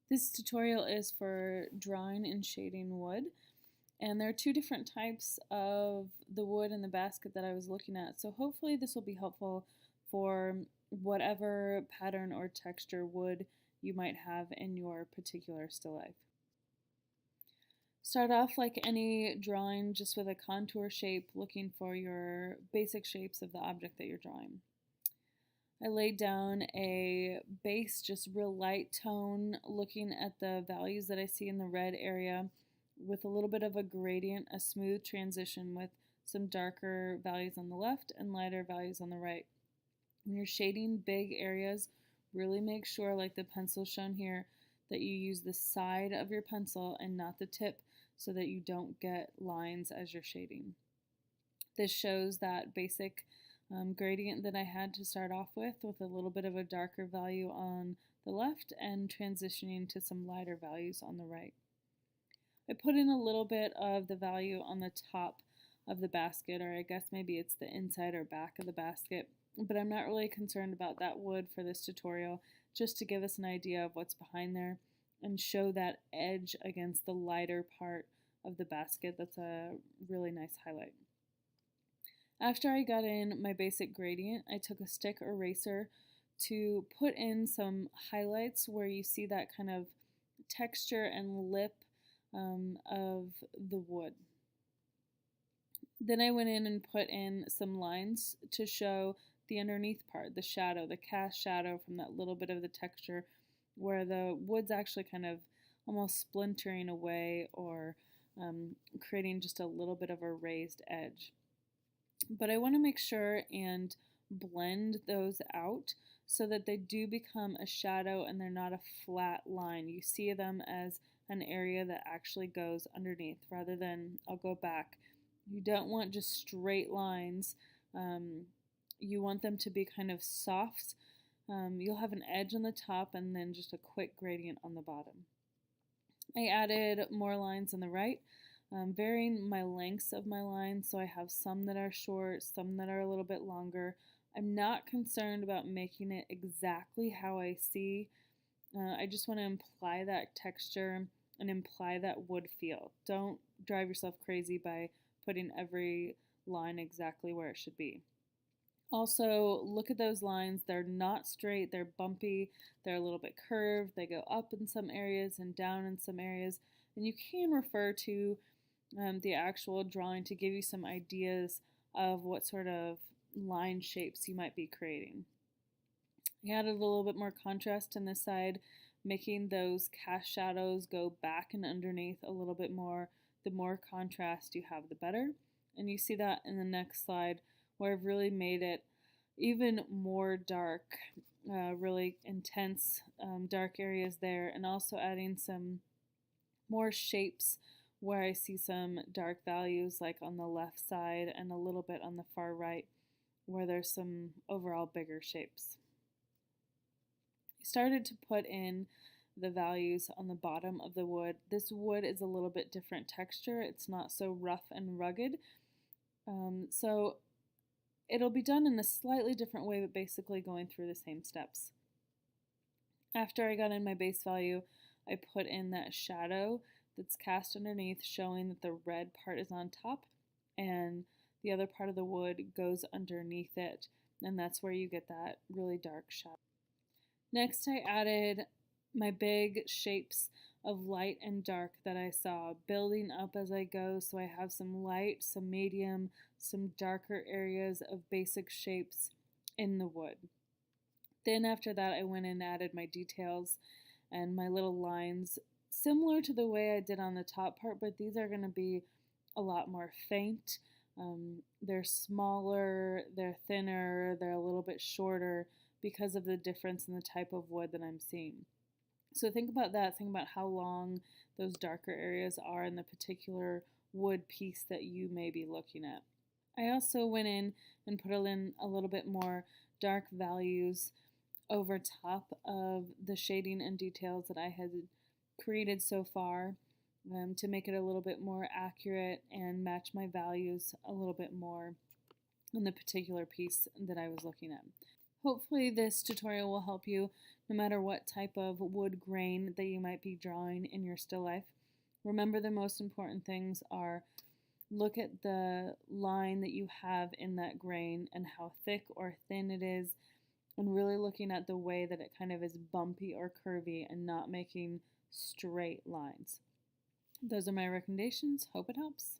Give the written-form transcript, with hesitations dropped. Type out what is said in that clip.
This tutorial is for drawing and shading wood, and there are two different types of the wood in the basket that I was looking at, so hopefully this will be helpful for whatever pattern or texture wood you might have in your particular still life. Start off like any drawing, just with a contour shape, looking for your basic shapes of the object that you're drawing. I laid down a base, just real light tone, looking at the values that I see in the red area with a little bit of a gradient, a smooth transition with some darker values on the left and lighter values on the right. When you're shading big areas, really make sure, like the pencil shown here, that you use the side of your pencil and not the tip so that you don't get lines as you're shading. This shows that basic gradient that I had to start off with a little bit of a darker value on the left and transitioning to some lighter values on the right. I put in a little bit of the value on the top of the basket, or I guess maybe it's the inside or back of the basket, but I'm not really concerned about that wood for this tutorial, just to give us an idea of what's behind there and show that edge against the lighter part of the basket. That's a really nice highlight. After I got in my basic gradient, I took a stick eraser to put in some highlights where you see that kind of texture and lip of the wood. Then I went in and put in some lines to show the underneath part, the shadow, the cast shadow from that little bit of the texture where the wood's actually kind of almost splintering away or creating just a little bit of a raised edge. But I want to make sure and blend those out so that they do become a shadow and they're not a flat line. You see them as an area that actually goes underneath rather than, I'll go back, you don't want just straight lines. You want them to be kind of soft. You'll have an edge on the top and then just a quick gradient on the bottom. I added more lines on the right, varying my lengths of my lines, so I have some that are short, some that are a little bit longer. I'm not concerned about making it exactly how I see. I just want to imply that texture and imply that wood feel. Don't drive yourself crazy by putting every line exactly where it should be. Also, look at those lines. They're not straight, they're bumpy, they're a little bit curved, they go up in some areas and down in some areas. And you can refer to the actual drawing to give you some ideas of what sort of line shapes you might be creating. I added a little bit more contrast on this side, making those cast shadows go back and underneath a little bit more. The more contrast you have, the better. And you see that in the next slide, where I've really made it even more dark, really intense dark areas there, and also adding some more shapes where I see some dark values like on the left side and a little bit on the far right where there's some overall bigger shapes. I started to put in the values on the bottom of the wood. This wood is a little bit different texture. It's not so rough and rugged. So it'll be done in a slightly different way, but basically going through the same steps. After I got in my base value, I put in that shadow that's cast underneath, showing that the red part is on top and the other part of the wood goes underneath it, and that's where you get that really dark shadow. Next, I added my big shapes of light and dark that I saw building up as I go, so I have some light, some medium, some darker areas of basic shapes in the wood. Then after that, I went and added my details and my little lines, similar to the way I did on the top part, but these are going to be a lot more faint. They're smaller, they're thinner, they're a little bit shorter because of the difference in the type of wood that I'm seeing. So think about that. Think about how long those darker areas are in the particular wood piece that you may be looking at. I also went in and put in a little bit more dark values over top of the shading and details that I had created so far to make it a little bit more accurate and match my values a little bit more in the particular piece that I was looking at. Hopefully this tutorial will help you no matter what type of wood grain that you might be drawing in your still life. Remember, the most important things are: look at the line that you have in that grain and how thick or thin it is, and really looking at the way that it kind of is bumpy or curvy and not making straight lines. Those are my recommendations. Hope it helps.